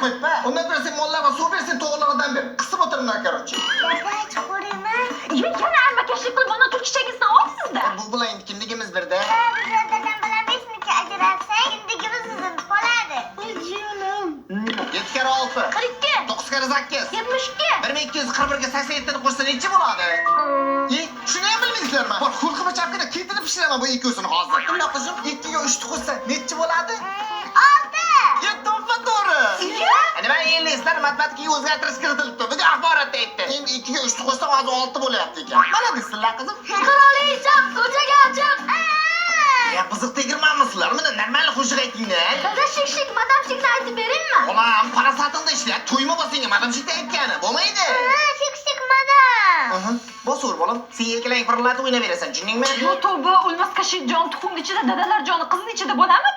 qo'yib-a. Undan ko'ra sen mollarga suv bersin, to'g'rilig'idan ber. Qisib o'tiringlar, короче. Yapay qo'raymi? Yana almakashlik qilib ona turkichangizni olibsiz-da. Bu bilan endi kimligimiz birda. Biz dadam bilan 5 minutga ajralsak, kimligimiz uzun qoladi. Jiyanim. 7 kere 6. 42, 9 kere 8. 72. 1241 ga 87 ni qo'shsa necha bo'ladi? Shuni ham bilmaysizlarmi? Bor, xulqi bachapgina keltirib pishiraman bu ikkovsini hozir. Unda qizim, 2 ga 3 qo'shsa necha bo'ladi? 6. To'ppa to'g'ri. Nima endi matematikaga o'zgartirish kiritilibdi. Bugun axborotda aytdi. Endi 2 ga 3 qo'shsa hozir 6 bo'lyapti ekan. Mana sizlar qizim. Qiroli hisob ko'chaga chiq. Ya qiziq tegirmanmisizlar? Mana normal qo'shiq aytinglar. Dada shik madamshikni aytib beringmi? Olam, parasatingda ishlayapti. To'yma bo'lsang, madamshikda aytgani. Bo'lmaydi. Shik madam. Bosur bolam, sen yelkalang pirillatib o'ynab berasan, tushundingmi? Yo tavba, o'lmas kashik jon tuxumni ichida, dadalar joni qizning ichida bo'ladimi?